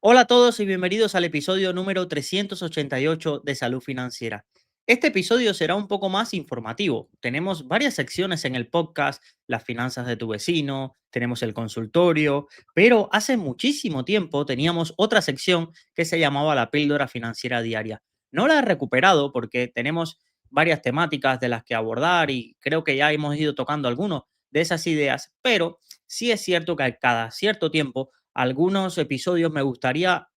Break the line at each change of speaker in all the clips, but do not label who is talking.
Hola a todos y bienvenidos al episodio número 388 de Salud Financiera. Este episodio será un poco más informativo. Tenemos varias secciones en el podcast, las finanzas de tu vecino, tenemos el consultorio, pero hace muchísimo tiempo teníamos otra sección que se llamaba la píldora financiera diaria. No la he recuperado porque tenemos varias temáticas de las que abordar y creo que ya hemos ido tocando algunas de esas ideas, pero sí es cierto que cada cierto tiempo algunos episodios me gustaría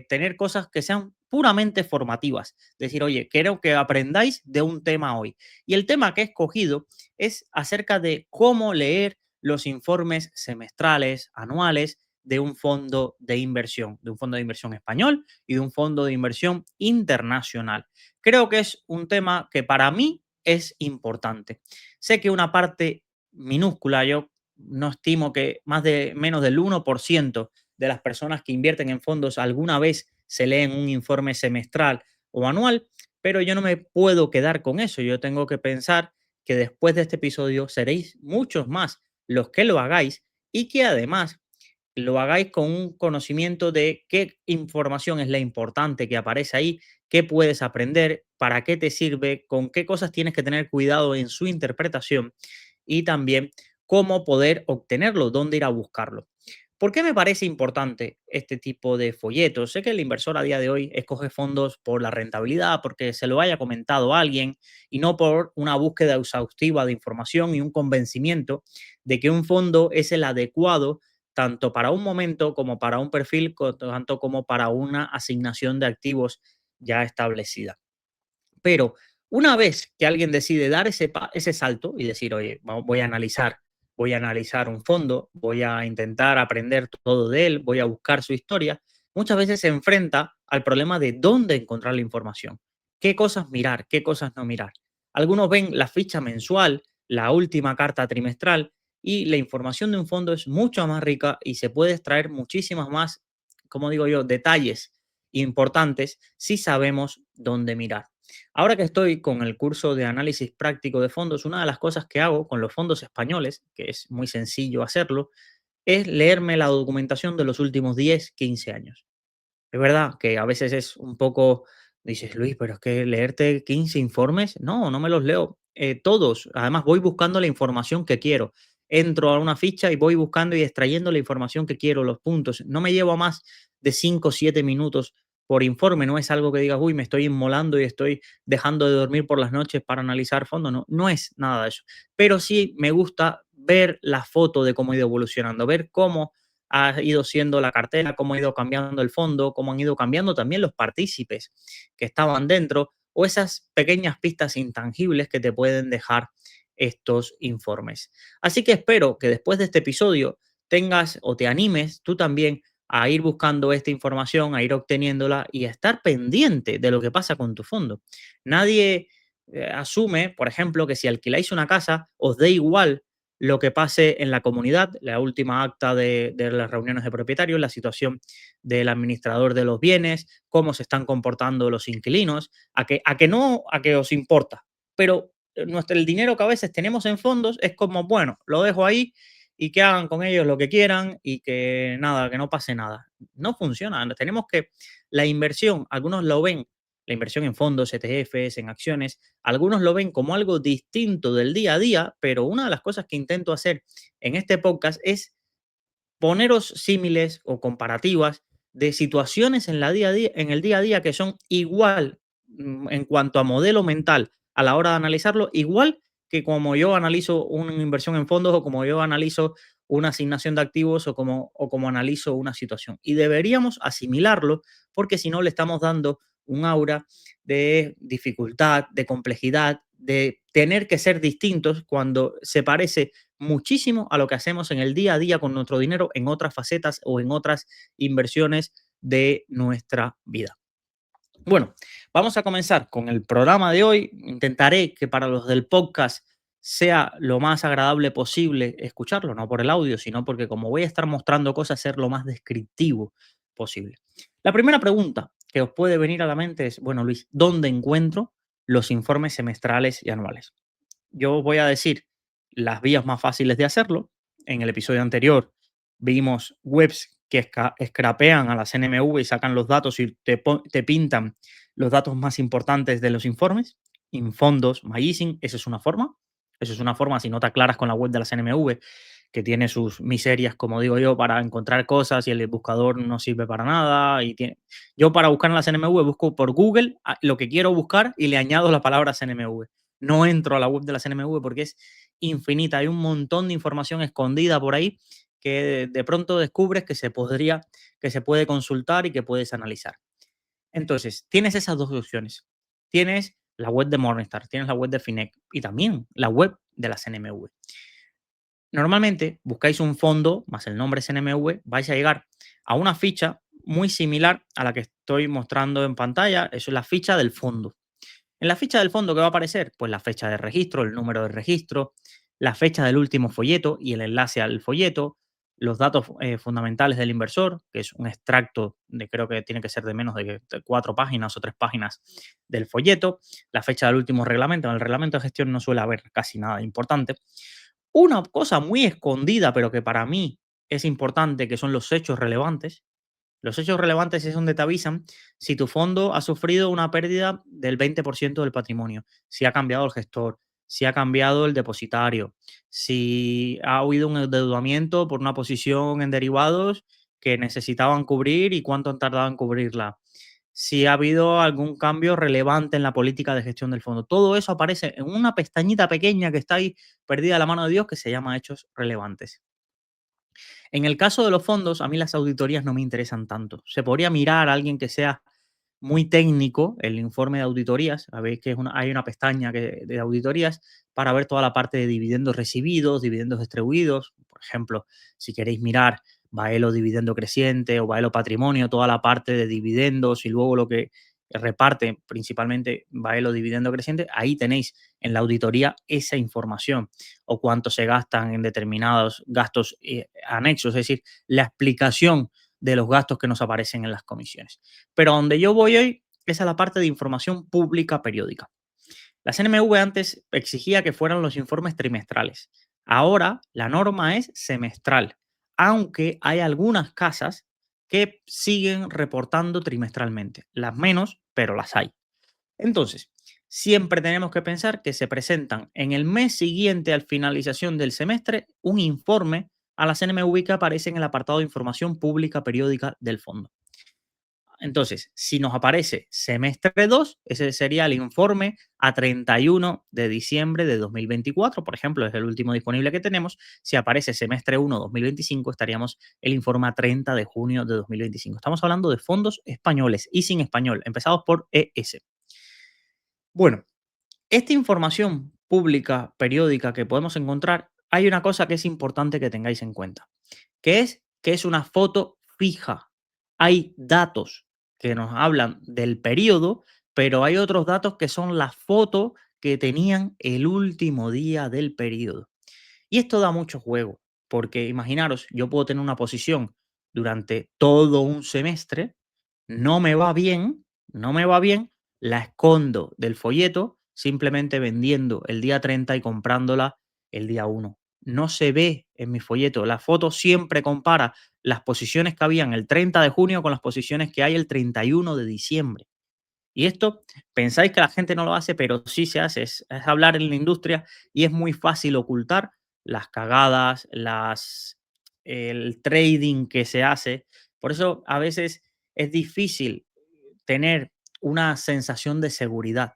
tener cosas que sean puramente formativas. Decir, oye, quiero que aprendáis de un tema hoy. Y el tema que he escogido es acerca de cómo leer los informes semestrales, anuales de un fondo de un fondo de inversión español y de un fondo de inversión internacional. Creo que es un tema que para mí es importante. Sé que una parte minúscula, yo no estimo que más de menos del 1% de las personas que invierten en fondos alguna vez se leen un informe semestral o anual, pero yo no me puedo quedar con eso. Yo tengo que pensar que después de este episodio seréis muchos más los que lo hagáis y que además lo hagáis con un conocimiento de qué información es la importante que aparece ahí, qué puedes aprender, para qué te sirve, con qué cosas tienes que tener cuidado en su interpretación y también cómo poder obtenerlo, dónde ir a buscarlo. ¿Por qué me parece importante este tipo de folletos? Sé que el inversor a día de hoy escoge fondos por la rentabilidad, porque se lo haya comentado a alguien y no por una búsqueda exhaustiva de información y un convencimiento de que un fondo es el adecuado tanto para un momento como para un perfil, tanto como para una asignación de activos ya establecida. Pero una vez que alguien decide dar ese salto y decir, oye, voy a analizar un fondo, voy a intentar aprender todo de él, voy a buscar su historia, muchas veces se enfrenta al problema de dónde encontrar la información, qué cosas mirar, qué cosas no mirar. Algunos ven la ficha mensual, la última carta trimestral y la información de un fondo es mucho más rica y se puede extraer muchísimas más, como digo yo, detalles importantes si sabemos dónde mirar. Ahora que estoy con el curso de análisis práctico de fondos, una de las cosas que hago con los fondos españoles, que es muy sencillo hacerlo, es leerme la documentación de los últimos 10, 15 años. Es verdad que a veces es un poco, dices, Luis, pero es que leerte 15 informes, no me los leo todos. Además, voy buscando la información que quiero. Entro a una ficha y voy buscando y extrayendo la información que quiero, los puntos. No me llevo más de 5 o 7 minutos por informe. No es algo que digas, uy, me estoy inmolando y estoy dejando de dormir por las noches para analizar fondo. No, no es nada de eso. Pero sí me gusta ver la foto de cómo ha ido evolucionando, ver cómo ha ido siendo la cartera, cómo ha ido cambiando el fondo, cómo han ido cambiando también los partícipes que estaban dentro o esas pequeñas pistas intangibles que te pueden dejar estos informes. Así que espero que después de este episodio tengas o te animes tú también a ir buscando esta información, a ir obteniéndola y a estar pendiente de lo que pasa con tu fondo. Nadie asume, por ejemplo, que si alquiláis una casa os dé igual lo que pase en la comunidad, la última acta de las reuniones de propietarios, la situación del administrador de los bienes, cómo se están comportando los inquilinos, a que os importa. Pero el dinero que a veces tenemos en fondos es como, bueno, lo dejo ahí y que hagan con ellos lo que quieran y que nada, que no pase nada. No funciona. Tenemos que la inversión, algunos lo ven, la inversión en fondos, ETFs, en acciones, algunos lo ven como algo distinto del día a día, pero una de las cosas que intento hacer en este podcast es poneros símiles o comparativas de situaciones en, la día a día, en el día a día que son igual en cuanto a modelo mental a la hora de analizarlo, igual que como yo analizo una inversión en fondos o como yo analizo una asignación de activos o como analizo una situación. Y deberíamos asimilarlo porque si no le estamos dando un aura de dificultad, de complejidad, de tener que ser distintos cuando se parece muchísimo a lo que hacemos en el día a día con nuestro dinero en otras facetas o en otras inversiones de nuestra vida. Bueno, vamos a comenzar con el programa de hoy. Intentaré que para los del podcast sea lo más agradable posible escucharlo, no por el audio, sino porque como voy a estar mostrando cosas, ser lo más descriptivo posible. La primera pregunta que os puede venir a la mente es, bueno, Luis, ¿dónde encuentro los informes semestrales y anuales? Yo voy a decir las vías más fáciles de hacerlo. En el episodio anterior vimos webs que scrapean a la CNMV y sacan los datos y te pintan los datos más importantes de los informes. Infondos, MyEasing, esa es una forma. Eso es una forma, si no te aclaras con la web de la CNMV, que tiene sus miserias, como digo yo, para encontrar cosas y el buscador no sirve para nada. Yo para buscar en la CNMV busco por Google lo que quiero buscar y le añado la palabra CNMV. No entro a la web de la CNMV porque es infinita. Hay un montón de información escondida por ahí que de pronto descubres que se puede consultar y que puedes analizar. Entonces, tienes esas dos opciones. Tienes la web de Morningstar, tienes la web de Finec y también la web de la CNMV. Normalmente buscáis un fondo más el nombre CNMV, vais a llegar a una ficha muy similar a la que estoy mostrando en pantalla. Eso es la ficha del fondo. En la ficha del fondo, ¿qué va a aparecer? Pues la fecha de registro, el número de registro, la fecha del último folleto y el enlace al folleto, los datos fundamentales del inversor, que es un extracto de creo que tiene que ser de menos de 4 páginas o 3 páginas del folleto, la fecha del último reglamento. En el reglamento de gestión no suele haber casi nada importante. Una cosa muy escondida, pero que para mí es importante, que son los hechos relevantes. Los hechos relevantes es donde te avisan si tu fondo ha sufrido una pérdida del 20% del patrimonio, si ha cambiado el gestor, si ha cambiado el depositario, si ha habido un endeudamiento por una posición en derivados que necesitaban cubrir y cuánto han tardado en cubrirla, si ha habido algún cambio relevante en la política de gestión del fondo. Todo eso aparece en una pestañita pequeña que está ahí perdida a la mano de Dios que se llama hechos relevantes. En el caso de los fondos, a mí las auditorías no me interesan tanto. Se podría mirar a alguien que sea muy técnico el informe de auditorías. Sabéis que hay una pestaña de auditorías para ver toda la parte de dividendos recibidos, dividendos distribuidos. Por ejemplo, si queréis mirar Baelo dividendo creciente o Baelo patrimonio, toda la parte de dividendos y luego lo que reparte principalmente Baelo dividendo creciente, ahí tenéis en la auditoría esa información o cuánto se gastan en determinados gastos anexos, es decir, la explicación de los gastos que nos aparecen en las comisiones. Pero donde yo voy hoy es a la parte de información pública periódica. La CNMV antes exigía que fueran los informes trimestrales. Ahora la norma es semestral, aunque hay algunas casas que siguen reportando trimestralmente. Las menos, pero las hay. Entonces, siempre tenemos que pensar que se presentan en el mes siguiente al finalización del semestre un informe a la CNMV que aparece en el apartado de información pública periódica del fondo. Entonces, si nos aparece semestre 2, ese sería el informe a 31 de diciembre de 2024, por ejemplo, es el último disponible que tenemos. Si aparece semestre 1 2025, estaríamos el informe a 30 de junio de 2025. Estamos hablando de fondos españoles y sin español, empezados por ES. Bueno, esta información pública periódica que podemos encontrar, hay una cosa que es importante que tengáis en cuenta, que es una foto fija. Hay datos que nos hablan del periodo, pero hay otros datos que son la foto que tenían el último día del periodo. Y esto da mucho juego, porque imaginaros, yo puedo tener una posición durante todo un semestre, no me va bien, no me va bien, la escondo del folleto, simplemente vendiendo el día 30 y comprándola el día 1. No se ve en mi folleto. La foto siempre compara las posiciones que habían el 30 de junio con las posiciones que hay el 31 de diciembre. Y esto pensáis que la gente no lo hace, pero sí se hace. Es hablar en la industria y es muy fácil ocultar las cagadas, el trading que se hace. Por eso a veces es difícil tener una sensación de seguridad.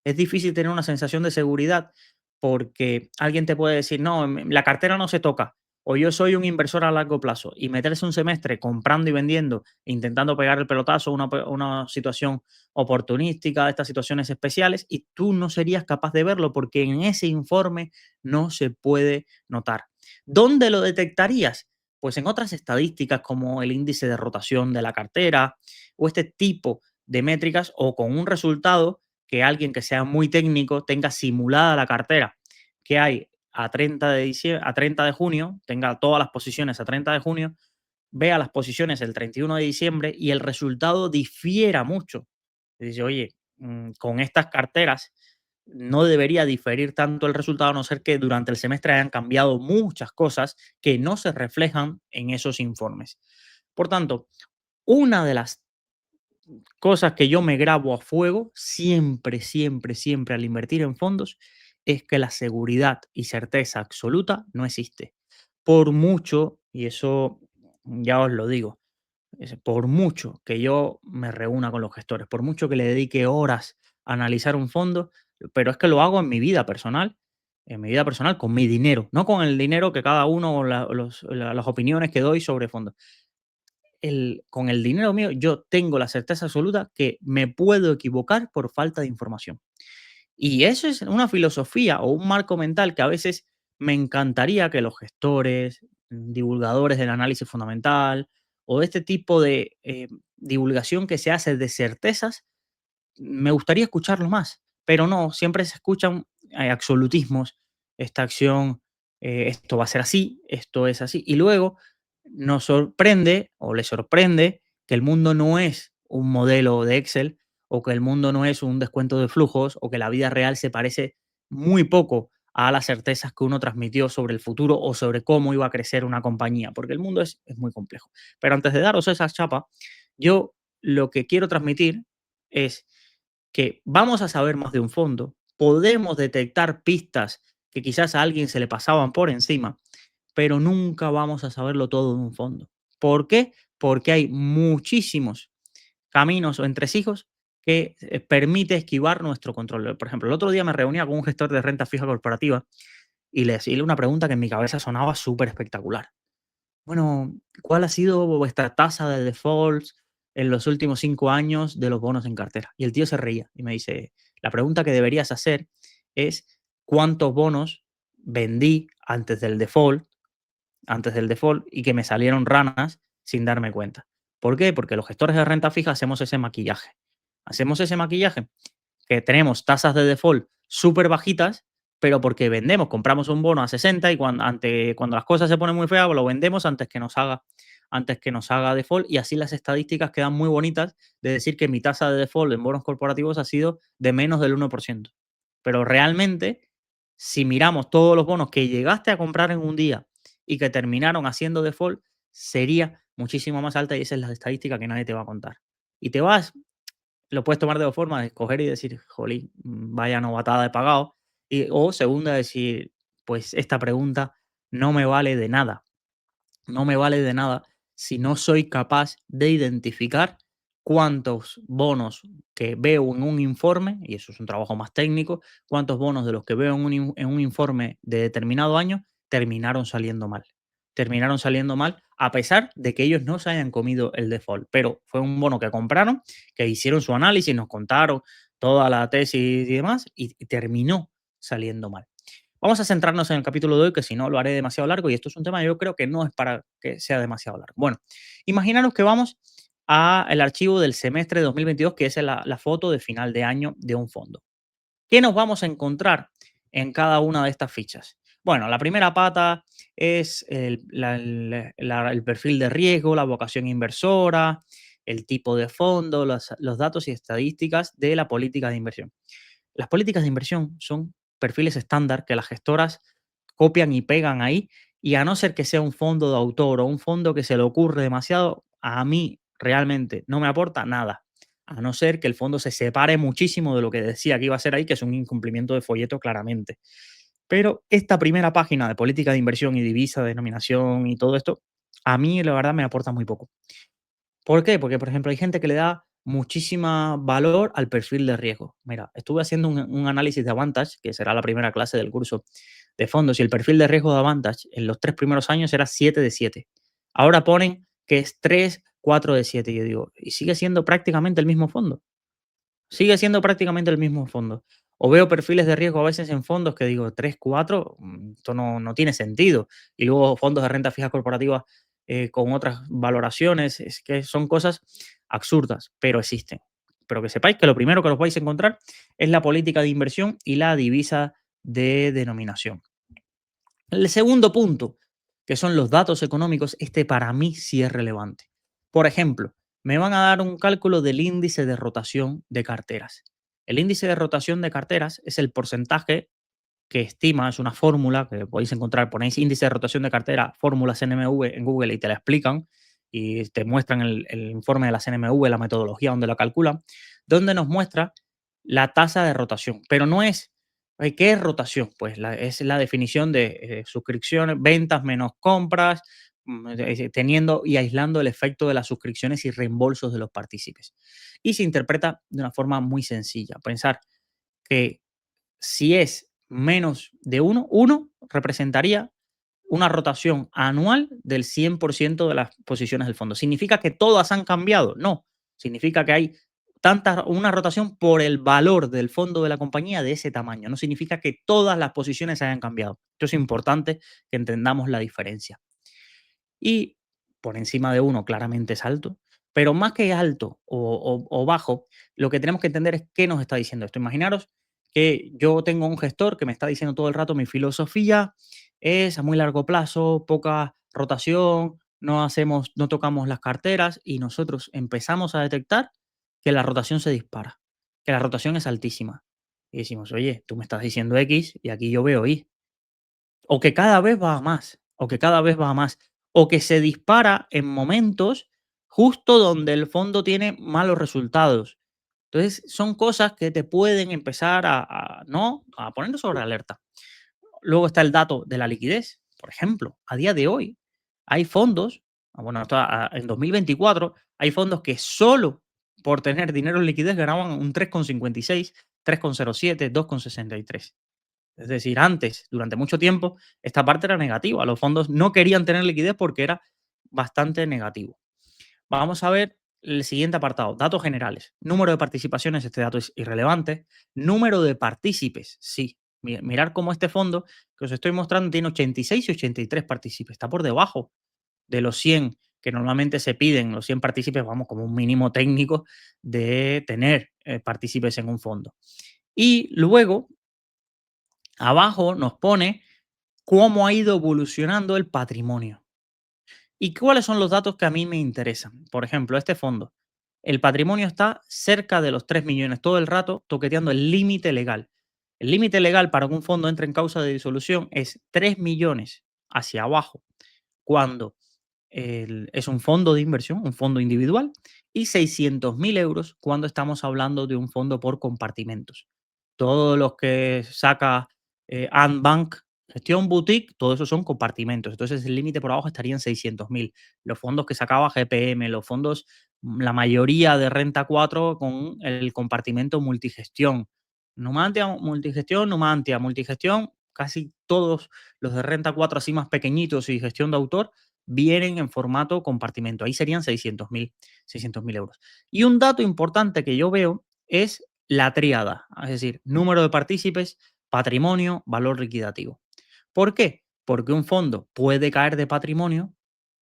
Es difícil tener una sensación de seguridad porque alguien te puede decir, no, la cartera no se toca, o yo soy un inversor a largo plazo, y meterse un semestre comprando y vendiendo, intentando pegar el pelotazo, una situación oportunística, de estas situaciones especiales, y tú no serías capaz de verlo porque en ese informe no se puede notar. ¿Dónde lo detectarías? Pues en otras estadísticas como el índice de rotación de la cartera o este tipo de métricas o con un resultado que alguien que sea muy técnico tenga simulada la cartera que hay a 30 de diciembre, a 30 de junio, tenga todas las posiciones a 30 de junio, vea las posiciones el 31 de diciembre y el resultado difiera mucho. Dice, oye, con estas carteras no debería diferir tanto el resultado, a no ser que durante el semestre hayan cambiado muchas cosas que no se reflejan en esos informes. Por tanto, una de las cosas que yo me grabo a fuego siempre, siempre, siempre al invertir en fondos es que la seguridad y certeza absoluta no existe. Por mucho, y eso ya os lo digo, por mucho que yo me reúna con los gestores, por mucho que le dedique horas a analizar un fondo, pero es que lo hago en mi vida personal con mi dinero, no con el dinero que cada uno, o las opiniones que doy sobre fondos. Con el dinero mío, yo tengo la certeza absoluta que me puedo equivocar por falta de información. Y eso es una filosofía o un marco mental que a veces me encantaría que los gestores, divulgadores del análisis fundamental o este tipo de divulgación que se hace de certezas, me gustaría escucharlo más, pero no, siempre se escuchan absolutismos, esta acción, esto va a ser así, esto es así, y luego nos sorprende o le sorprende que el mundo no es un modelo de Excel o que el mundo no es un descuento de flujos o que la vida real se parece muy poco a las certezas que uno transmitió sobre el futuro o sobre cómo iba a crecer una compañía, porque el mundo es muy complejo. Pero antes de daros esa chapa, yo lo que quiero transmitir es que vamos a saber más de un fondo, podemos detectar pistas que quizás a alguien se le pasaban por encima, pero nunca vamos a saberlo todo de un fondo. ¿Por qué? Porque hay muchísimos caminos o entresijos que permite esquivar nuestro control. Por ejemplo, el otro día me reunía con un gestor de renta fija corporativa y le hacía una pregunta que en mi cabeza sonaba súper espectacular. Bueno, ¿cuál ha sido vuestra tasa de defaults en los últimos 5 años de los bonos en cartera? Y el tío se reía y me dice, la pregunta que deberías hacer es cuántos bonos vendí antes del default y que me salieron ranas sin darme cuenta. ¿Por qué? Porque los gestores de renta fija hacemos ese maquillaje. Hacemos ese maquillaje que tenemos tasas de default súper bajitas, pero porque vendemos, compramos un bono a 60 y cuando las cosas se ponen muy feas, pues lo vendemos antes que nos haga default y así las estadísticas quedan muy bonitas de decir que mi tasa de default en bonos corporativos ha sido de menos del 1%. Pero realmente, si miramos todos los bonos que llegaste a comprar en un día y que terminaron haciendo default, sería muchísimo más alta y esa es la estadística que nadie te va a contar. Y te vas lo puedes tomar de dos formas, escoger y decir: "Jolín, vaya novatada he pagado", o segunda, decir: "Pues esta pregunta no me vale de nada". No me vale de nada si no soy capaz de identificar cuántos bonos que veo en un informe, y eso es un trabajo más técnico, cuántos bonos de los que veo en un informe de determinado año terminaron saliendo mal. Terminaron saliendo mal a pesar de que ellos no se hayan comido el default, pero fue un bono que compraron, que hicieron su análisis, nos contaron toda la tesis y demás, y terminó saliendo mal. Vamos a centrarnos en el capítulo de hoy, que si no lo haré demasiado largo y esto es un tema que yo creo que no es para que sea demasiado largo. Bueno, imaginaros que vamos al archivo del semestre de 2022, que es la foto de final de año de un fondo. ¿Qué nos vamos a encontrar en cada una de estas fichas? Bueno, la primera pata es el perfil de riesgo, la vocación inversora, el tipo de fondo, los datos y estadísticas de la política de inversión. Las políticas de inversión son perfiles estándar que las gestoras copian y pegan ahí, y a no ser que sea un fondo de autor o un fondo que se le ocurre demasiado, a mí realmente no me aporta nada, a no ser que el fondo se separe muchísimo de lo que decía que iba a ser ahí, que es un incumplimiento de folleto claramente. Pero esta primera página de política de inversión y divisa, denominación y todo esto, a mí la verdad me aporta muy poco. ¿Por qué? Porque, por ejemplo, hay gente que le da muchísima valor al perfil de riesgo. Mira, estuve haciendo un análisis de Avantage, que será la primera clase del curso de fondos, y el perfil de riesgo de Avantage en los 3 primeros años era 7 de 7. Ahora ponen que es 3, 4 de 7. Y yo digo, y sigue siendo prácticamente el mismo fondo. Sigue siendo prácticamente el mismo fondo. O veo perfiles de riesgo a veces en fondos que digo 3 4 esto no tiene sentido. Y luego fondos de renta fija corporativa con otras valoraciones, es que son cosas absurdas, pero existen. Pero que sepáis que lo primero que os vais a encontrar es la política de inversión y la divisa de denominación. El segundo punto, que son los datos económicos, este para mí sí es relevante. Por ejemplo, me van a dar un cálculo del índice de rotación de carteras. El índice de rotación de carteras es el porcentaje que estima, es una fórmula que podéis encontrar, ponéis índice de rotación de cartera, fórmulas NMV en Google y te la explican. y te muestran el informe de la CNMV, la metodología donde lo calculan, donde nos muestra la tasa de rotación. Pero no es, ¿qué es rotación? Pues es la definición de suscripciones, ventas menos compras, teniendo y aislando el efecto de las suscripciones y reembolsos de los partícipes. Y se interpreta de una forma muy sencilla. Pensar que si es menos de uno representaría una rotación anual del 100% de las posiciones del fondo. ¿Significa que todas han cambiado? No. Significa que hay una rotación por el valor del fondo de la compañía de ese tamaño. No significa que todas las posiciones hayan cambiado. Esto es importante que entendamos la diferencia. Y por encima de uno claramente es alto, pero más que alto o bajo, lo que tenemos que entender es qué nos está diciendo esto. Imaginaros que yo tengo un gestor que me está diciendo todo el rato mi filosofía es a muy largo plazo, poca rotación, no tocamos las carteras y nosotros empezamos a detectar que la rotación se dispara, que la rotación es altísima. Y decimos, oye, tú me estás diciendo X y aquí yo veo Y. O que cada vez va a más, o que cada vez va a más, o que se dispara en momentos justo donde el fondo tiene malos resultados. Entonces, son cosas que te pueden empezar ¿no? A poner sobre alerta. Luego está el dato de la liquidez. Por ejemplo, a día de hoy hay fondos, bueno, en 2024 hay fondos que solo por tener dinero en liquidez ganaban un 3,56, 3,07, 2,63. Es decir, antes, durante mucho tiempo, esta parte era negativa. Los fondos no querían tener liquidez porque era bastante negativo. Vamos a ver el siguiente apartado, datos generales. Número de participaciones, este dato es irrelevante. Número de partícipes, sí. Mirar cómo este fondo que os estoy mostrando tiene 86 y 83 partícipes. Está por debajo de los 100 que normalmente se piden, los 100 partícipes, vamos, como un mínimo técnico de tener partícipes en un fondo. Y luego abajo nos pone cómo ha ido evolucionando el patrimonio. ¿Y cuáles son los datos que a mí me interesan? Por ejemplo, este fondo. El patrimonio está cerca de los 3 millones todo el rato, toqueteando el límite legal. El límite legal para que un fondo entre en causa de disolución es 3 millones hacia abajo, cuando es un fondo de inversión, un fondo individual, y 600.000 euros cuando estamos hablando de un fondo por compartimentos. Todos los que saca Ant Bank, gestión boutique, todo eso son compartimentos. Entonces el límite por abajo estaría en 600.000. Los fondos que sacaba GPM, los fondos, la mayoría de Renta 4 con el compartimento multigestión. Numantia, multigestión, Numantia, multigestión, casi todos los de Renta 4 así más pequeñitos y gestión de autor vienen en formato compartimento. Ahí serían 600.000 euros. Y un dato importante que yo veo es la tríada, es decir, número de partícipes, patrimonio, valor liquidativo. ¿Por qué? Porque un fondo puede caer de patrimonio,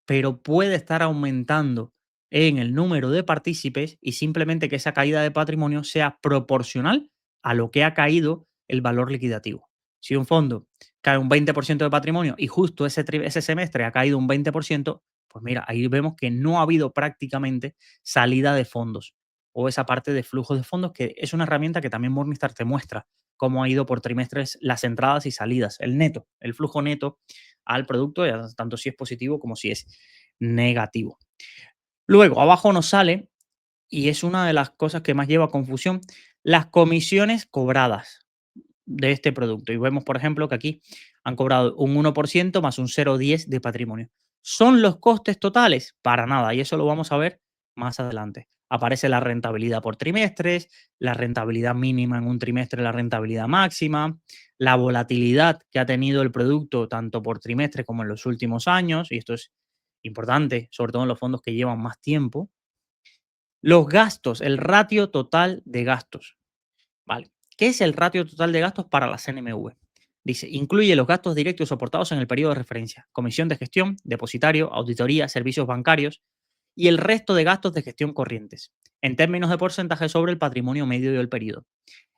pero puede estar aumentando en el número de partícipes y simplemente que esa caída de patrimonio sea proporcional a lo que ha caído el valor liquidativo. Si un fondo cae un 20% de patrimonio y justo ese semestre ha caído un 20%, pues mira, ahí vemos que no ha habido prácticamente salida de fondos o esa parte de flujos de fondos, que es una herramienta que también Morningstar te muestra cómo ha ido por trimestres las entradas y salidas, el neto, el flujo neto al producto, tanto si es positivo como si es negativo. Luego, abajo nos sale, y es una de las cosas que más lleva a confusión, las comisiones cobradas de este producto. Y vemos, por ejemplo, que aquí han cobrado un 1% más un 0,10 de patrimonio. ¿Son los costes totales? Para nada, y eso lo vamos a ver más adelante. Aparece la rentabilidad por trimestres, la rentabilidad mínima en un trimestre, la rentabilidad máxima, la volatilidad que ha tenido el producto tanto por trimestre como en los últimos años, y esto es importante, sobre todo en los fondos que llevan más tiempo. Los gastos, el ratio total de gastos. Vale. ¿Qué es el ratio total de gastos para la CNMV? Dice, incluye los gastos directos soportados en el periodo de referencia, comisión de gestión, depositario, auditoría, servicios bancarios y el resto de gastos de gestión corrientes, en términos de porcentaje sobre el patrimonio medio del periodo.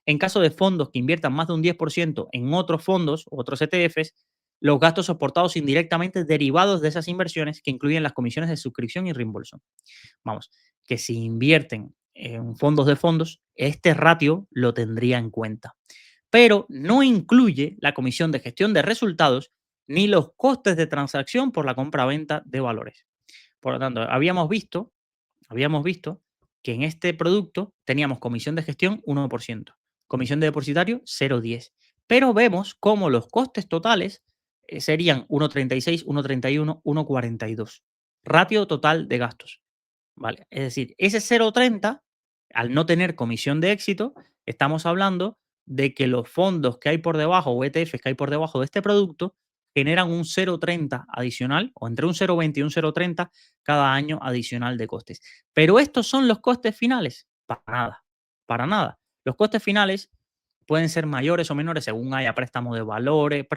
En caso de fondos que inviertan más de un 10% en otros fondos o otros ETFs, los gastos soportados indirectamente derivados de esas inversiones que incluyen las comisiones de suscripción y reembolso. Vamos, que si invierten en fondos, este ratio lo tendría en cuenta. Pero no incluye la comisión de gestión de resultados ni los costes de transacción por la compra-venta de valores. Por lo tanto, habíamos visto que en este producto teníamos comisión de gestión 1%, comisión de depositario 0,10, pero vemos cómo los costes totales serían 1,36, 1,31, 1,42. Ratio total de gastos. ¿Vale? Es decir, ese 0,30, al no tener comisión de éxito, estamos hablando de que los fondos que hay por debajo o ETFs que hay por debajo de este producto generan un 0,30 adicional o entre un 0,20 y un 0,30 cada año adicional de costes. Pero estos son los costes finales. Para nada, para nada. Los costes finales pueden ser mayores o menores según haya préstamo de valores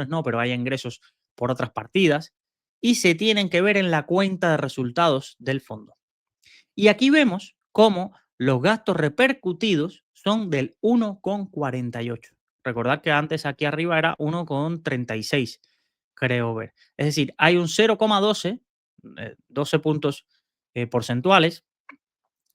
no, pero haya ingresos por otras partidas y se tienen que ver en la cuenta de resultados del fondo. Y aquí vemos cómo los gastos repercutidos son del 1,48. Recordad que antes aquí arriba era 1,36, creo ver. Es decir, hay un 0,12, 12 puntos porcentuales,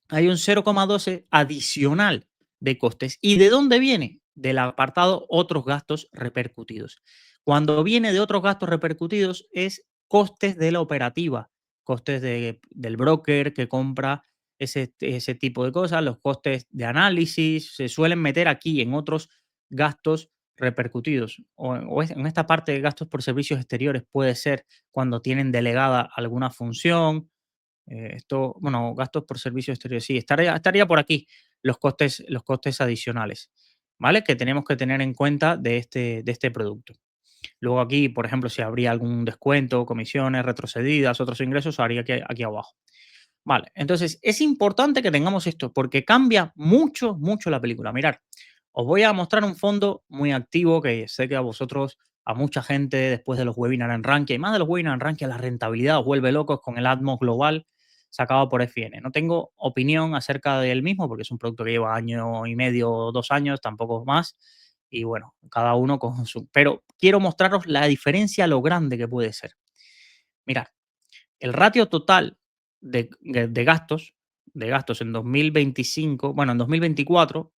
hay un 0,12 adicional de costes. ¿Y de dónde viene? Del apartado otros gastos repercutidos. Cuando viene de otros gastos repercutidos es costes de la operativa, costes del broker que compra ese tipo de cosas, los costes de análisis, se suelen meter aquí en otros gastos repercutidos. O en esta parte de gastos por servicios exteriores puede ser cuando tienen delegada alguna función, esto, bueno, gastos por servicios exteriores. Sí, estaría por aquí los costes adicionales, ¿vale? Que tenemos que tener en cuenta de este producto. Luego aquí, por ejemplo, si habría algún descuento, comisiones retrocedidas, otros ingresos, haría aquí abajo. Vale, entonces es importante que tengamos esto porque cambia mucho, mucho la película. Mirad, os voy a mostrar un fondo muy activo que sé que a vosotros, a mucha gente después de los webinars en Rankia y más de los webinars en Rankia, la rentabilidad os vuelve locos con el Atmos Global sacado por FN. No tengo opinión acerca del mismo porque es un producto que lleva año y medio o 2 años, tampoco más. Y bueno, cada uno con su... Pero quiero mostraros la diferencia, lo grande que puede ser. Mirad, el ratio total de gastos en 2025, bueno, en 2024,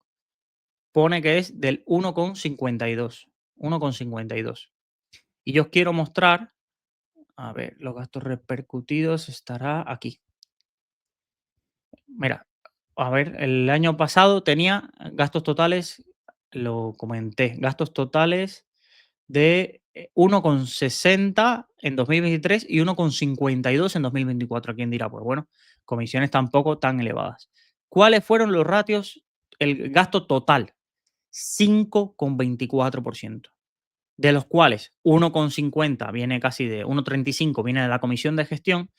pone que es del 1,52. 1,52. Y yo os quiero mostrar, a ver, los gastos repercutidos estará aquí. Mira, a ver, el año pasado tenía gastos totales, lo comenté, gastos totales de 1,60 en 2023 y 1,52 en 2024. ¿Quién dirá? Pues bueno, comisiones tampoco tan elevadas. ¿Cuáles fueron los ratios? El gasto total, 5,24%, de los cuales 1,50 viene casi de 1,35 viene de la comisión de gestión,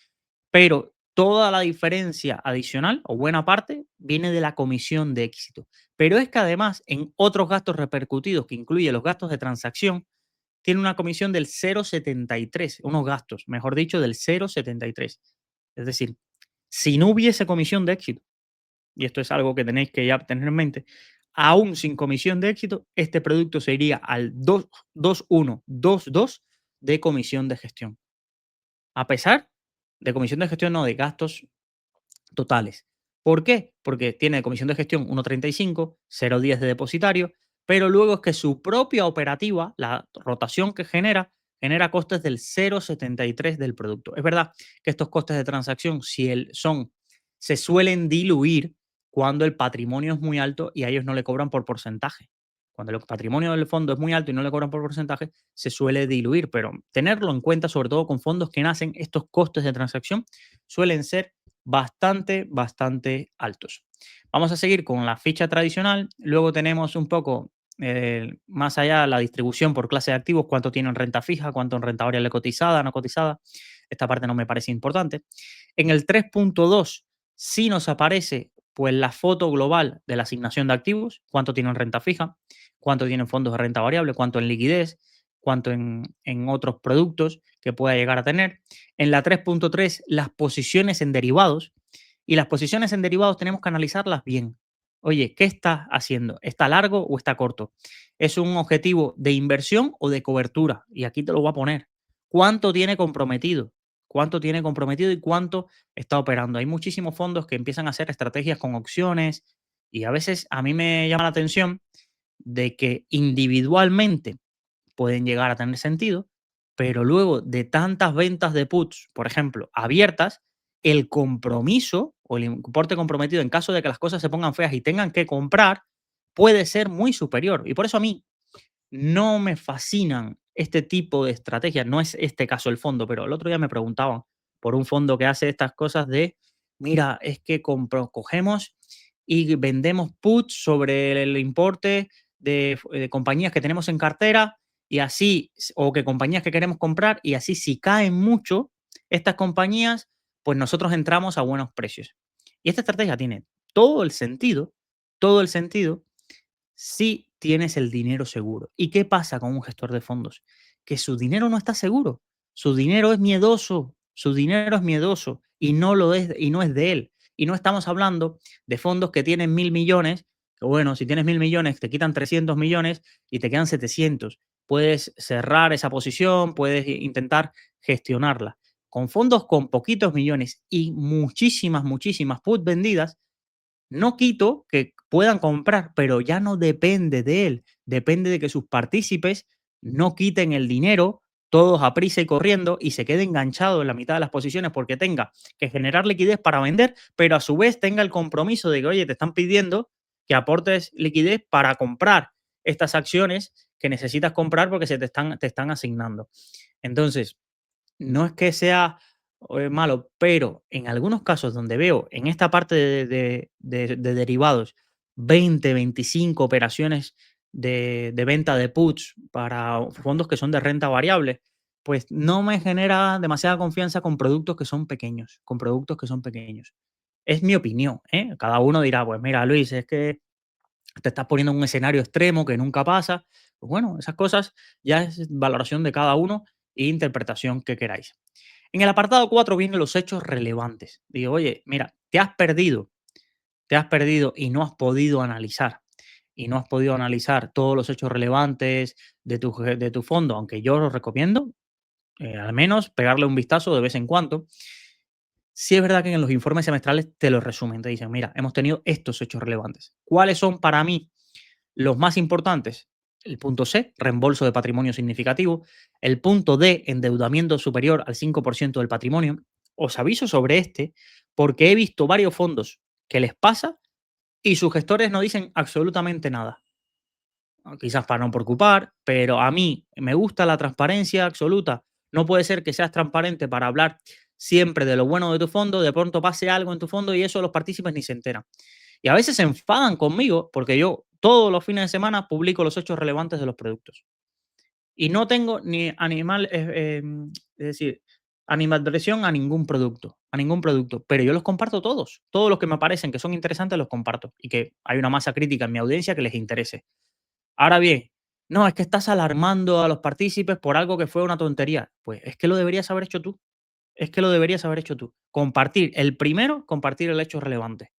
pero toda la diferencia adicional o buena parte viene de la comisión de éxito. Pero es que además en otros gastos repercutidos que incluye los gastos de transacción, tiene una comisión del 0,73, unos gastos, mejor dicho, del 0,73. Es decir, si no hubiese comisión de éxito, y esto es algo que tenéis que ya tener en mente, aún sin comisión de éxito, este producto se iría al 2,122 de comisión de gestión. A pesar de comisión de gestión, no, de gastos totales. ¿Por qué? Porque tiene de comisión de gestión 1,35, 0,10 de depositario, pero luego es que su propia operativa, la rotación que genera costes del 0,73 del producto. Es verdad que estos costes de transacción se suelen diluir cuando el patrimonio es muy alto y a ellos no le cobran por porcentaje. Cuando el patrimonio del fondo es muy alto y no le cobran por porcentaje, se suele diluir, pero tenerlo en cuenta, sobre todo con fondos que nacen, estos costes de transacción suelen ser bastante, bastante altos. Vamos a seguir con la ficha tradicional. Luego tenemos un poco más allá la distribución por clase de activos, cuánto tiene en renta fija, cuánto en renta variable cotizada, no cotizada. Esta parte no me parece importante. En el 3,2 sí nos aparece pues la foto global de la asignación de activos, cuánto tiene en renta fija, cuánto tiene en fondos de renta variable, cuánto en liquidez, cuánto en otros productos que pueda llegar a tener. En la 3,3 las posiciones en derivados, y las posiciones en derivados tenemos que analizarlas bien. Oye, ¿qué está haciendo? ¿Está largo o está corto? ¿Es un objetivo de inversión o de cobertura? Y aquí te lo voy a poner. ¿Cuánto tiene comprometido? ¿Cuánto tiene comprometido y cuánto está operando? Hay muchísimos fondos que empiezan a hacer estrategias con opciones y a veces a mí me llama la atención de que individualmente pueden llegar a tener sentido, pero luego de tantas ventas de puts, por ejemplo, abiertas, el compromiso o el importe comprometido en caso de que las cosas se pongan feas y tengan que comprar puede ser muy superior. Y por eso a mí no me fascinan este tipo de estrategias. No es este caso el fondo, pero el otro día me preguntaban por un fondo que hace estas cosas de, mira, es que cogemos y vendemos puts sobre el importe de compañías que tenemos en cartera y así, o que compañías que queremos comprar y así si caen mucho estas compañías, pues nosotros entramos a buenos precios. Y esta estrategia tiene todo el sentido si tienes el dinero seguro. ¿Y qué pasa con un gestor de fondos? Que su dinero no está seguro. Su dinero es miedoso. Su dinero es miedoso y no lo es y no es de él. Y no estamos hablando de fondos que tienen 1.000 millones. Que bueno, si tienes 1.000 millones, te quitan 300 millones y te quedan 700. Puedes cerrar esa posición, puedes intentar gestionarla. Con fondos con poquitos millones y muchísimas put vendidas, no quito que puedan comprar, pero ya no depende de él, depende de que sus partícipes no quiten el dinero todos a prisa y corriendo y se quede enganchado en la mitad de las posiciones porque tenga que generar liquidez para vender, pero a su vez tenga el compromiso de que, oye, te están pidiendo que aportes liquidez para comprar estas acciones que necesitas comprar porque te están asignando. Entonces, no es que sea malo, pero en algunos casos donde veo en esta parte de derivados 20, 25 operaciones de venta de puts para fondos que son de renta variable, pues no me genera demasiada confianza con productos que son pequeños, con productos que son pequeños. Es mi opinión, ¿eh? Cada uno dirá, pues mira, Luis, es que te estás poniendo en un escenario extremo que nunca pasa. Pues bueno, esas cosas ya es valoración de cada uno e interpretación que queráis. En el apartado 4 vienen los hechos relevantes. Digo, oye, mira, te has perdido y no has podido analizar. Y no has podido analizar todos los hechos relevantes de tu fondo, aunque yo os recomiendo al menos pegarle un vistazo de vez en cuando. Sí es verdad que en los informes semestrales te lo resumen, te dicen, mira, hemos tenido estos hechos relevantes. ¿Cuáles son para mí los más importantes? El punto C, reembolso de patrimonio significativo. El punto D, endeudamiento superior al 5% del patrimonio. Os aviso sobre este porque he visto varios fondos que les pasa y sus gestores no dicen absolutamente nada. Quizás para no preocupar, pero a mí me gusta la transparencia absoluta. No puede ser que seas transparente para hablar siempre de lo bueno de tu fondo, de pronto pase algo en tu fondo y eso los partícipes ni se enteran. Y a veces se enfadan conmigo porque yo todos los fines de semana publico los hechos relevantes de los productos. Y no tengo ni es decir, animadversión a ningún producto, pero yo los comparto todos. Todos los que me parecen que son interesantes los comparto y que hay una masa crítica en mi audiencia que les interese. Ahora bien, no, es que estás alarmando a los partícipes por algo que fue una tontería. Pues es que lo deberías haber hecho tú. Es que lo deberías haber hecho tú. Compartir, el primero, compartir el hecho relevante.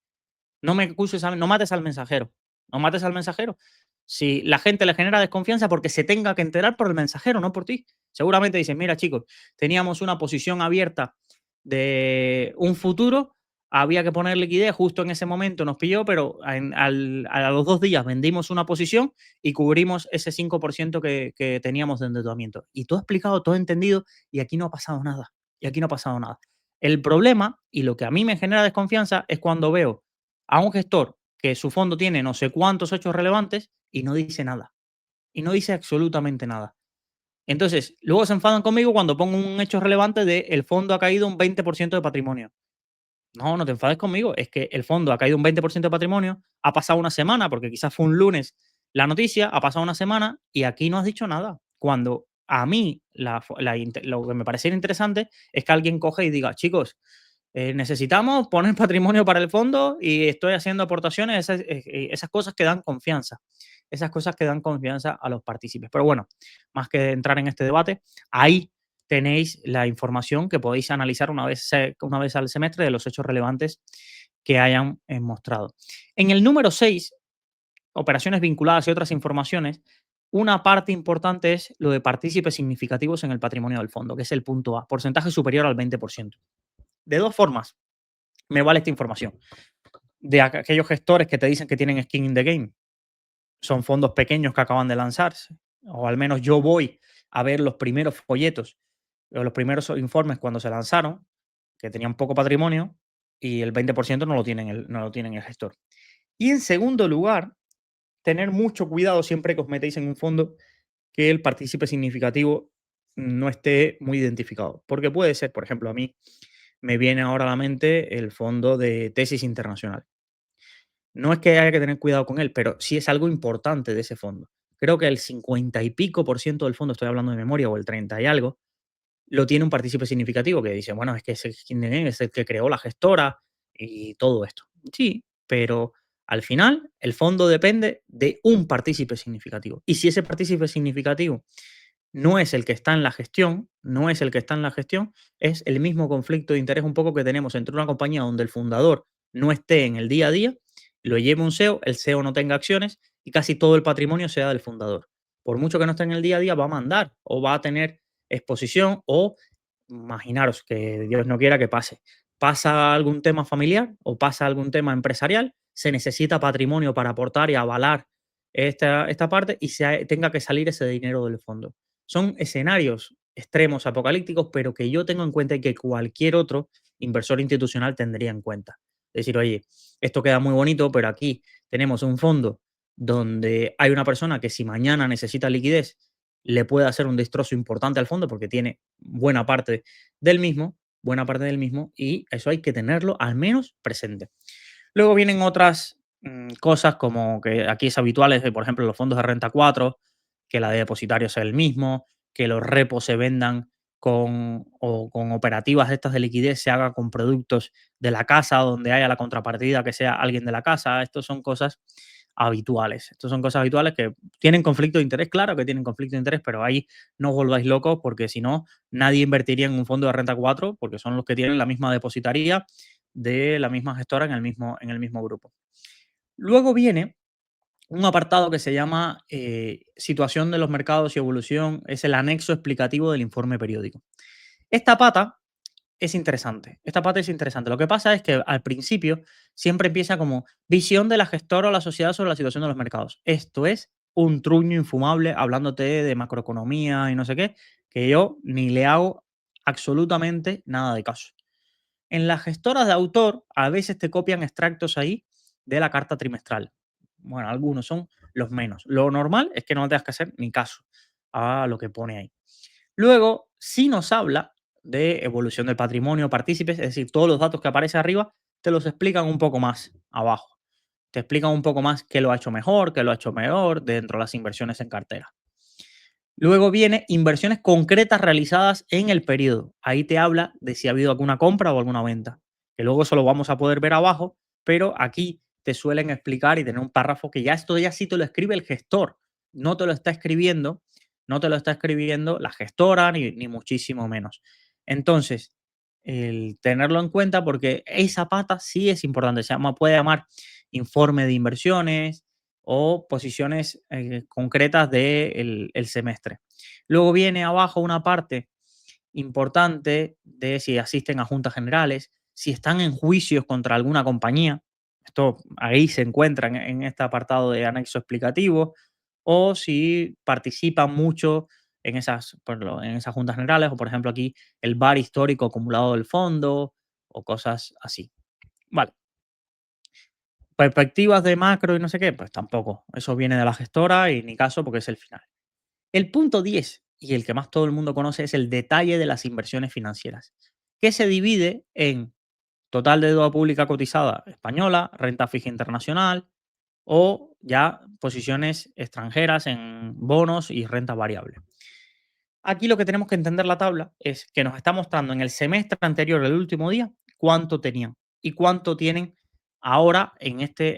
No me acuses, no mates al mensajero. No mates al mensajero. Si la gente le genera desconfianza porque se tenga que enterar por el mensajero, no por ti. Seguramente dices, mira chicos, teníamos una posición abierta de un futuro, había que poner liquidez, justo en ese momento nos pilló, pero a los 2 días vendimos una posición y cubrimos ese 5% que teníamos de endeudamiento. Y todo explicado, todo entendido y aquí no ha pasado nada. Y aquí no ha pasado nada. El problema y lo que a mí me genera desconfianza es cuando veo a un gestor que su fondo tiene no sé cuántos hechos relevantes y no dice nada. Y no dice absolutamente nada. Entonces, luego se enfadan conmigo cuando pongo un hecho relevante de el fondo ha caído un 20% de patrimonio. No, no te enfades conmigo. Es que el fondo ha caído un 20% de patrimonio, ha pasado una semana, porque quizás fue un lunes la noticia, ha pasado una semana y aquí no has dicho nada. Cuando a mí lo que me pareciera interesante es que alguien coge y diga, chicos, necesitamos poner patrimonio para el fondo y estoy haciendo aportaciones, esas cosas que dan confianza, esas cosas que dan confianza a los partícipes. Pero bueno, más que entrar en este debate, ahí tenéis la información que podéis analizar una vez al semestre de los hechos relevantes que hayan mostrado. En el número 6, operaciones vinculadas y otras informaciones, una parte importante es lo de partícipes significativos en el patrimonio del fondo, que es el punto A, porcentaje superior al 20%. De dos formas me vale esta información. De aquellos gestores que te dicen que tienen skin in the game. Son fondos pequeños que acaban de lanzarse. O al menos yo voy a ver los primeros folletos o los primeros informes cuando se lanzaron, que tenían poco patrimonio, y el 20% no lo tienen el gestor. Y en segundo lugar, tener mucho cuidado siempre que os metéis en un fondo que el partícipe significativo no esté muy identificado. Porque puede ser, por ejemplo, a mí me viene ahora a la mente el fondo de tesis internacional. No es que haya que tener cuidado con él, pero sí es algo importante de ese fondo. Creo que el 50 y pico por ciento del fondo, estoy hablando de memoria, o el 30 y algo, lo tiene un partícipe significativo que dice, bueno, es que es el que creó la gestora y todo esto. Sí, pero al final el fondo depende de un partícipe significativo. Y si ese partícipe significativo no es el que está en la gestión, no es el que está en la gestión, es el mismo conflicto de interés un poco que tenemos entre una compañía donde el fundador no esté en el día a día, lo lleve un CEO, el CEO no tenga acciones y casi todo el patrimonio sea del fundador. Por mucho que no esté en el día a día, va a mandar o va a tener exposición o imaginaros que Dios no quiera que pase. Pasa algún tema familiar o pasa algún tema empresarial, se necesita patrimonio para aportar y avalar esta parte y tenga que salir ese dinero del fondo. Son escenarios extremos, apocalípticos, pero que yo tengo en cuenta y que cualquier otro inversor institucional tendría en cuenta. Es decir, oye, esto queda muy bonito, pero aquí tenemos un fondo donde hay una persona que si mañana necesita liquidez, le puede hacer un destrozo importante al fondo porque tiene buena parte del mismo, y eso hay que tenerlo al menos presente. Luego vienen otras cosas como que aquí es habitual, es, por ejemplo, los fondos de renta 4 que la de depositario sea el mismo, que los repos se vendan con operativas estas de liquidez, se haga con productos de la casa, donde haya la contrapartida que sea alguien de la casa. Estos son cosas habituales. Estos son cosas habituales que tienen conflicto de interés, claro que tienen conflicto de interés, pero ahí no os volváis locos porque si no, nadie invertiría en un fondo de renta 4 porque son los que tienen la misma depositaría de la misma gestora en el mismo grupo. Luego viene un apartado que se llama situación de los mercados y evolución, es el anexo explicativo del informe periódico. Esta pata es interesante, esta pata es interesante. Lo que pasa es que al principio siempre empieza como visión de la gestora o la sociedad sobre la situación de los mercados. Esto es un truño infumable hablándote de macroeconomía y no sé qué, que yo ni le hago absolutamente nada de caso. En las gestoras de autor a veces te copian extractos ahí de la carta trimestral. Bueno, algunos son los menos. Lo normal es que no tengas que hacer ni caso a lo que pone ahí. Luego, sí nos habla de evolución del patrimonio, partícipes, es decir, todos los datos que aparecen arriba te los explican un poco más abajo. Te explican un poco más qué lo ha hecho mejor, qué lo ha hecho peor dentro de las inversiones en cartera. Luego viene inversiones concretas realizadas en el periodo. Ahí te habla de si ha habido alguna compra o alguna venta, que luego eso lo vamos a poder ver abajo, pero aquí te suelen explicar y tener un párrafo que ya esto ya sí te lo escribe el gestor, no te lo está escribiendo, no te lo está escribiendo la gestora ni muchísimo menos. Entonces, el tenerlo en cuenta porque esa pata sí es importante, puede llamar informe de inversiones, o posiciones concretas del el semestre. Luego viene abajo una parte importante de si asisten a juntas generales, si están en juicios contra alguna compañía. Esto ahí se encuentra en este apartado de anexo explicativo, o si participan mucho en esas juntas generales, o por ejemplo aquí el VAR histórico acumulado del fondo, o cosas así. Vale. Perspectivas de macro y no sé qué, pues tampoco. Eso viene de la gestora y ni caso porque es el final. El punto 10 y el que más todo el mundo conoce es el detalle de las inversiones financieras, que se divide en total de deuda pública cotizada española, renta fija internacional o ya posiciones extranjeras en bonos y renta variable. Aquí lo que tenemos que entender la tabla es que nos está mostrando en el semestre anterior, el último día, cuánto tenían y cuánto tienen ahora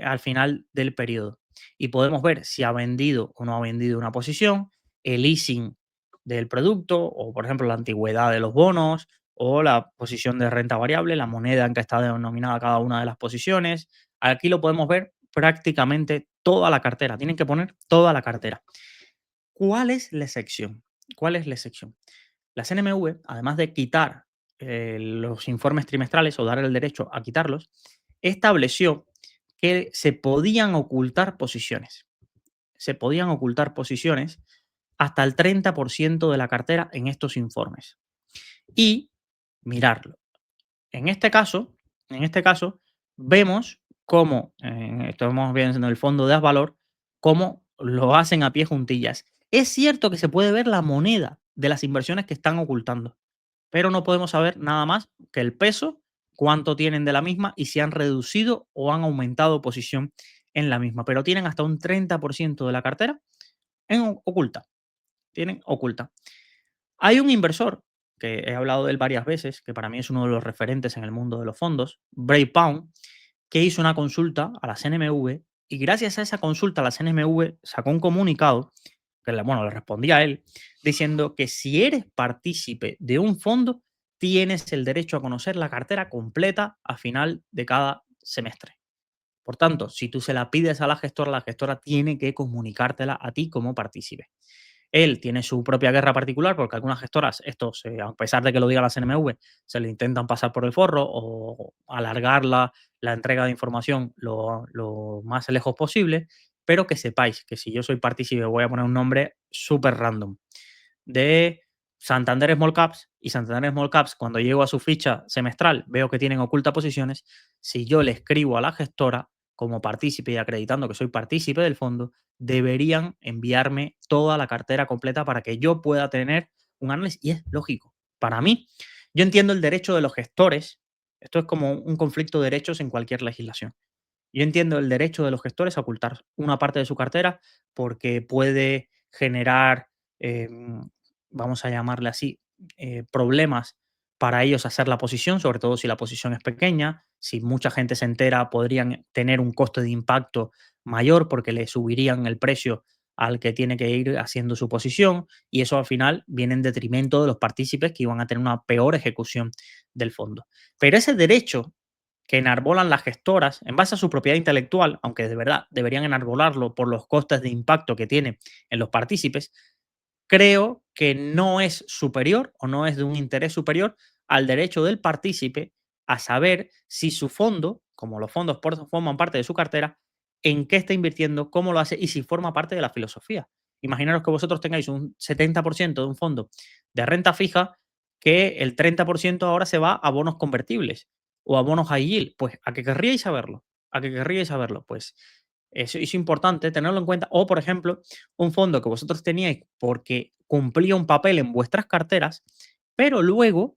al final del periodo. Y podemos ver si ha vendido o no ha vendido una posición, el leasing del producto o, por ejemplo, la antigüedad de los bonos o la posición de renta variable, la moneda en que está denominada cada una de las posiciones. Aquí lo podemos ver prácticamente toda la cartera. Tienen que poner toda la cartera. ¿Cuál es la excepción? ¿Cuál es la excepción? La CNMV, además de quitar los informes trimestrales o dar el derecho a quitarlos, estableció que se podían ocultar posiciones. Se podían ocultar posiciones hasta el 30% de la cartera en estos informes y mirarlo. En este caso, en este caso, vemos cómo, estamos viendo el fondo de Asvalor, cómo lo hacen a pie juntillas. Es cierto que se puede ver la moneda de las inversiones que están ocultando, pero no podemos saber nada más que el peso, cuánto tienen de la misma y si han reducido o han aumentado posición en la misma. Pero tienen hasta un 30% de la cartera en oculta. Tienen oculta. Hay un inversor que he hablado de él varias veces, que para mí es uno de los referentes en el mundo de los fondos, Bray Pound, que hizo una consulta a la CNMV y gracias a esa consulta la CNMV sacó un comunicado que bueno, le respondía a él diciendo que si eres partícipe de un fondo, tienes el derecho a conocer la cartera completa a final de cada semestre. Por tanto, si tú se la pides a la gestora tiene que comunicártela a ti como partícipe. Él tiene su propia guerra particular porque algunas gestoras, estos, a pesar de que lo diga la CNMV, se le intentan pasar por el forro o alargar la entrega de información lo más lejos posible, pero que sepáis que si yo soy partícipe, voy a poner un nombre súper random, de Santander Small Caps, y Santander Small Caps, cuando llego a su ficha semestral, veo que tienen ocultas posiciones. Si yo le escribo a la gestora como partícipe y acreditando que soy partícipe del fondo, deberían enviarme toda la cartera completa para que yo pueda tener un análisis. Y es lógico. Para mí, yo entiendo el derecho de los gestores. Esto es como un conflicto de derechos en cualquier legislación. Yo entiendo el derecho de los gestores a ocultar una parte de su cartera porque puede generar, vamos a llamarle así, problemas para ellos hacer la posición, sobre todo si la posición es pequeña. Si mucha gente se entera, podrían tener un coste de impacto mayor porque le subirían el precio al que tiene que ir haciendo su posición y eso al final viene en detrimento de los partícipes que iban a tener una peor ejecución del fondo. Pero ese derecho que enarbolan las gestoras en base a su propiedad intelectual, aunque de verdad deberían enarbolarlo por los costes de impacto que tiene en los partícipes, creo que no es superior o no es de un interés superior al derecho del partícipe a saber si su fondo, como los fondos forman parte de su cartera, en qué está invirtiendo, cómo lo hace y si forma parte de la filosofía. Imaginaros que vosotros tengáis un 70% de un fondo de renta fija, que el 30% ahora se va a bonos convertibles o a bonos high yield. Pues, ¿a qué querríais saberlo? ¿A qué querríais saberlo? Pues eso es importante tenerlo en cuenta. O, por ejemplo, un fondo que vosotros teníais porque cumplía un papel en vuestras carteras, pero luego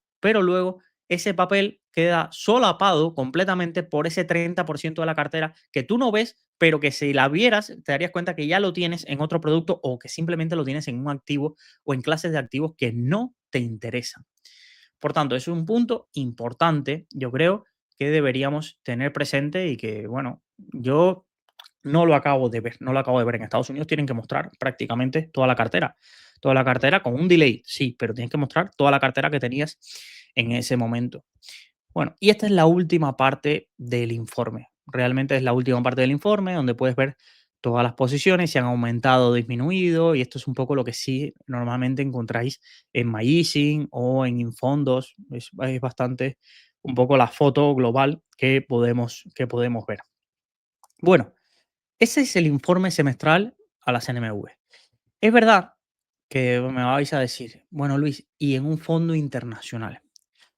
ese papel queda solapado completamente por ese 30% de la cartera que tú no ves, pero que si la vieras te darías cuenta que ya lo tienes en otro producto o que simplemente lo tienes en un activo o en clases de activos que no te interesan. Por tanto, es un punto importante, yo creo, que deberíamos tener presente y que, bueno, yo no lo acabo de ver, no lo acabo de ver. En Estados Unidos tienen que mostrar prácticamente toda la cartera con un delay, sí, pero tienes que mostrar toda la cartera que tenías en ese momento. Bueno, y esta es la última parte del informe. Realmente es la última parte del informe donde puedes ver todas las posiciones, si han aumentado o disminuido, y esto es un poco lo que sí normalmente encontráis en MyEasing o en Infondos. Es bastante un poco la foto global que podemos ver. Bueno, ese es el informe semestral a la CNMV. Es verdad que me vais a decir, bueno, Luis, ¿y en un fondo internacional?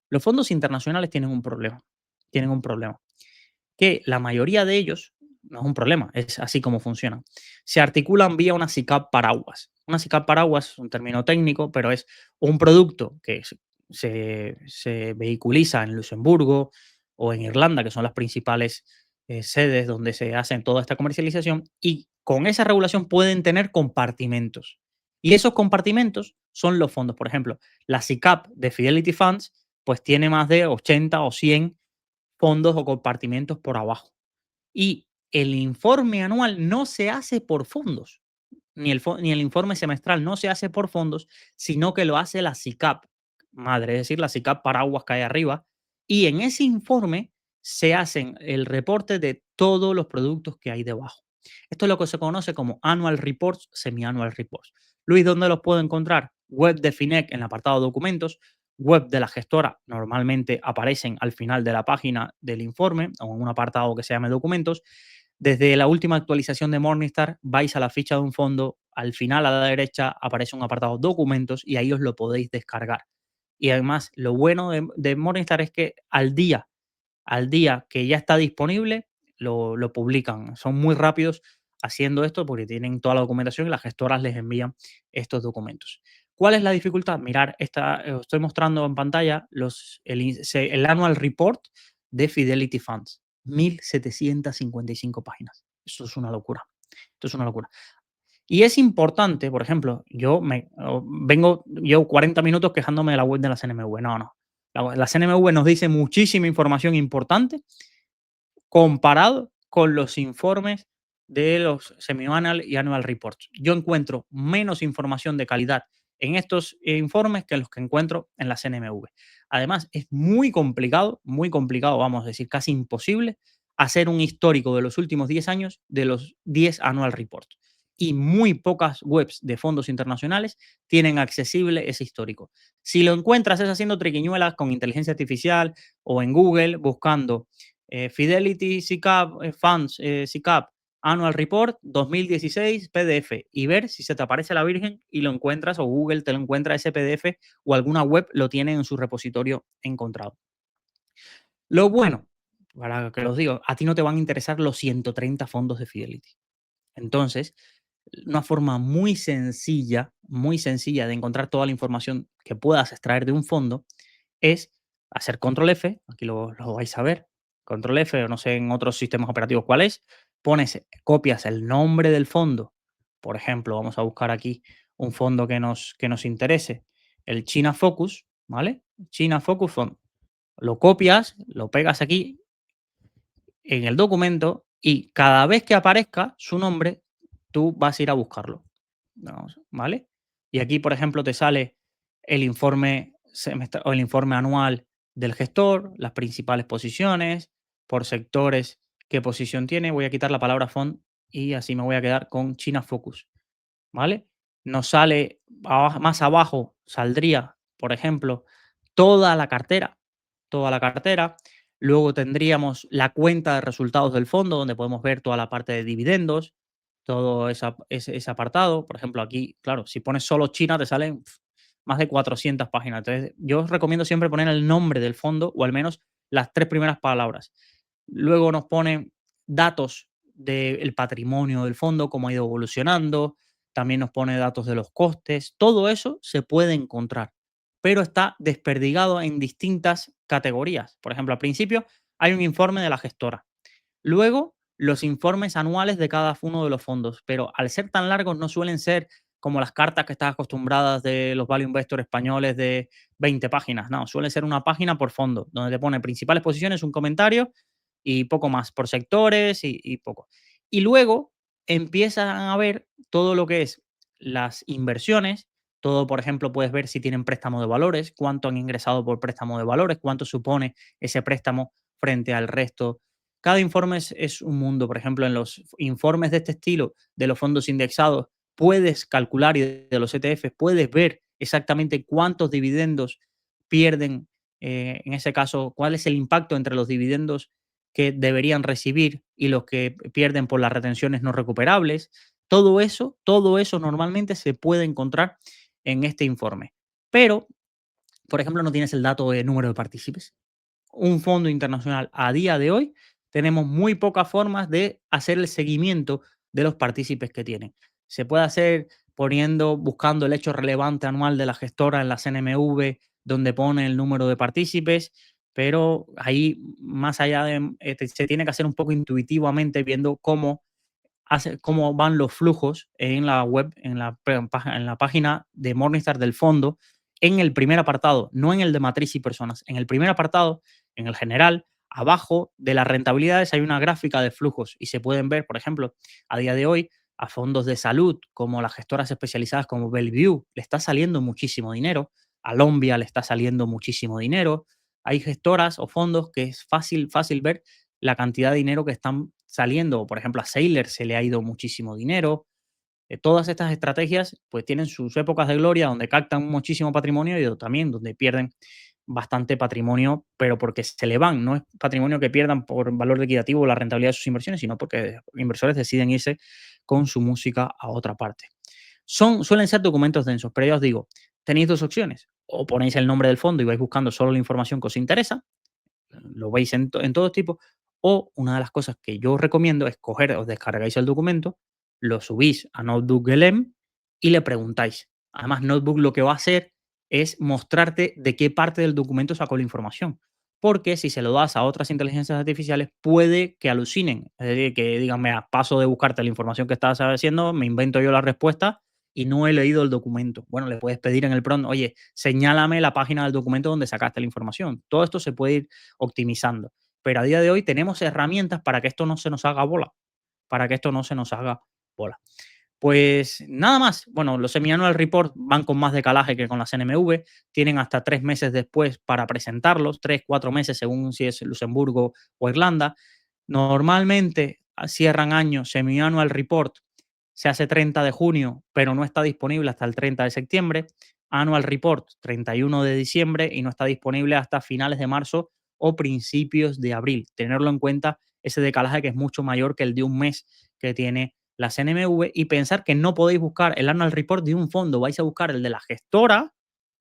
Los fondos internacionales tienen un problema. Tienen un problema. Que la mayoría de ellos, no es un problema, es así como funcionan. Se articulan vía una SICAV paraguas. Una SICAV paraguas es un término técnico, pero es un producto que se vehiculiza en Luxemburgo o en Irlanda, que son las principales sedes donde se hace toda esta comercialización, y con esa regulación pueden tener compartimentos. Y esos compartimentos son los fondos. Por ejemplo, la SICAV de Fidelity Funds, pues tiene más de 80 o 100 fondos o compartimentos por abajo. Y el informe anual no se hace por fondos, ni el informe semestral no se hace por fondos, sino que lo hace la SICAP madre, es decir, la SICAP paraguas que hay arriba. Y en ese informe se hacen el reporte de todos los productos que hay debajo. Esto es lo que se conoce como Annual Reports, Semi-Annual Reports. Luis, ¿dónde los puedo encontrar? Web de FINEC en el apartado documentos, web de la gestora, normalmente aparecen al final de la página del informe o en un apartado que se llame documentos, Desde la última actualización de Morningstar, vais a la ficha de un fondo, al final a la derecha aparece un apartado documentos y ahí os lo podéis descargar. Y además, lo bueno de Morningstar es que al día que ya está disponible, lo publican. Son muy rápidos haciendo esto porque tienen toda la documentación y las gestoras les envían estos documentos. ¿Cuál es la dificultad? Mirar, os estoy mostrando en pantalla el annual report de Fidelity Funds. 1755 páginas. Esto es una locura. Esto es una locura. Y es importante, por ejemplo, llevo 40 minutos quejándome de la web de la CNMV. No, no. La CNMV nos dice muchísima información importante comparado con los informes de los semi-annual y annual reports. Yo encuentro menos información de calidad en estos informes que los que encuentro en la CNMV. Además, es muy complicado, vamos a decir, casi imposible hacer un histórico de los últimos 10 años de los 10 annual reports. Y muy pocas webs de fondos internacionales tienen accesible ese histórico. Si lo encuentras es haciendo triquiñuelas con inteligencia artificial o en Google buscando Fidelity SICAV Funds, SICAV Annual Report 2016 PDF y ver si se te aparece la Virgen y lo encuentras o Google te lo encuentra ese PDF o alguna web lo tiene en su repositorio encontrado. Lo bueno, para que los digo, a ti no te van a interesar los 130 fondos de Fidelity. Entonces, una forma muy sencilla de encontrar toda la información que puedas extraer de un fondo es hacer control F, aquí lo vais a ver, control F o no sé en otros sistemas operativos cuál es, copias el nombre del fondo, por ejemplo, vamos a buscar aquí un fondo que nos interese, el China Focus, ¿vale? China Focus Fund. Lo copias, lo pegas aquí en el documento y cada vez que aparezca su nombre, tú vas a ir a buscarlo. ¿Vale? Y aquí, por ejemplo, te sale el informe o el informe anual del gestor, las principales posiciones, por sectores, qué posición tiene. Voy a quitar la palabra font y así me voy a quedar con China Focus. ¿Vale? Nos sale más abajo, saldría, por ejemplo, toda la cartera, toda la cartera. Luego tendríamos la cuenta de resultados del fondo, donde podemos ver toda la parte de dividendos, todo ese apartado. Por ejemplo, aquí, claro, si pones solo China, te salen más de 400 páginas. Entonces, yo os recomiendo siempre poner el nombre del fondo o al menos las tres primeras palabras. Luego nos ponen datos del patrimonio del fondo, cómo ha ido evolucionando, también nos pone datos de los costes, todo eso se puede encontrar, pero está desperdigado en distintas categorías. Por ejemplo, al principio hay un informe de la gestora, luego los informes anuales de cada uno de los fondos, pero al ser tan largos no suelen ser como las cartas que estás acostumbradas de los value investor españoles de 20 páginas, no, suele ser una página por fondo, donde te pone principales posiciones, un comentario y poco más, por sectores y poco. Y luego empiezan a ver todo lo que es las inversiones, todo, por ejemplo, puedes ver si tienen préstamo de valores, cuánto han ingresado por préstamo de valores, cuánto supone ese préstamo frente al resto. Cada informe es un mundo. Por ejemplo, en los informes de este estilo de los fondos indexados, puedes calcular y de los ETFs puedes ver exactamente cuántos dividendos pierden, en ese caso, cuál es el impacto entre los dividendos que deberían recibir y los que pierden por las retenciones no recuperables. Todo eso normalmente se puede encontrar en este informe. Pero, por ejemplo, no tienes el dato de número de partícipes. Un fondo internacional a día de hoy tenemos muy pocas formas de hacer el seguimiento de los partícipes que tienen. Se puede hacer buscando el hecho relevante anual de la gestora en la CNMV, donde pone el número de partícipes, pero ahí, más allá de, se tiene que hacer un poco intuitivamente viendo cómo van los flujos en la web, en la página de Morningstar del fondo, en el primer apartado, no en el de matriz y personas. En el primer apartado, en el general, abajo de las rentabilidades hay una gráfica de flujos y se pueden ver, por ejemplo, a día de hoy, a fondos de salud como las gestoras especializadas como Bellevue le está saliendo muchísimo dinero, a Lombia le está saliendo muchísimo dinero. Hay gestoras o fondos que es fácil ver la cantidad de dinero que están saliendo. Por ejemplo, a Sailor se le ha ido muchísimo dinero. Todas estas estrategias pues tienen sus épocas de gloria donde captan muchísimo patrimonio y también donde pierden bastante patrimonio, pero porque se le van, no es patrimonio que pierdan por valor liquidativo o la rentabilidad de sus inversiones, sino porque inversores deciden irse con su música a otra parte. Suelen ser documentos densos, pero ya os digo, tenéis dos opciones. O ponéis el nombre del fondo y vais buscando solo la información que os interesa, lo veis en todo tipo, o una de las cosas que yo os recomiendo es coger, os descargáis el documento, lo subís a Notebook LM y le preguntáis. Además, Notebook lo que va a hacer es mostrarte de qué parte del documento sacó la información. Porque si se lo das a otras inteligencias artificiales, puede que alucinen. Es decir, que digan, mira, paso de buscarte la información que estabas haciendo, me invento yo la respuesta y no he leído el documento. Bueno, le puedes pedir en el prompt, oye, señálame la página del documento donde sacaste la información. Todo esto se puede ir optimizando. Pero a día de hoy tenemos herramientas para que esto no se nos haga bola, para que esto no se nos haga bola. Pues nada más. Bueno, los semi-annual report van con más decalaje que con las NMV. Tienen hasta 3 meses después para presentarlos, 3, 4 meses según si es Luxemburgo o Irlanda. Normalmente cierran año semi-annual report, se hace 30 de junio, pero no está disponible hasta el 30 de septiembre. Annual report 31 de diciembre y no está disponible hasta finales de marzo o principios de abril. Tenerlo en cuenta ese decalaje que es mucho mayor que el de un mes que tiene la CNMV y pensar que no podéis buscar el annual report de un fondo, vais a buscar el de la gestora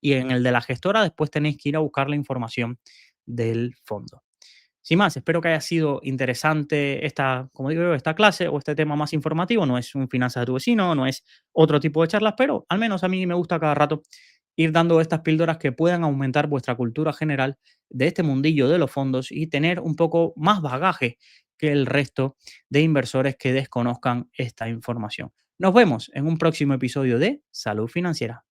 y en el de la gestora después tenéis que ir a buscar la información del fondo. Sin más, espero que haya sido interesante esta, como digo yo, esta clase o este tema más informativo. No es un finanzas de tu vecino, no es otro tipo de charlas, pero al menos a mí me gusta cada rato ir dando estas píldoras que puedan aumentar vuestra cultura general de este mundillo de los fondos y tener un poco más bagaje que el resto de inversores que desconozcan esta información. Nos vemos en un próximo episodio de Salud Financiera.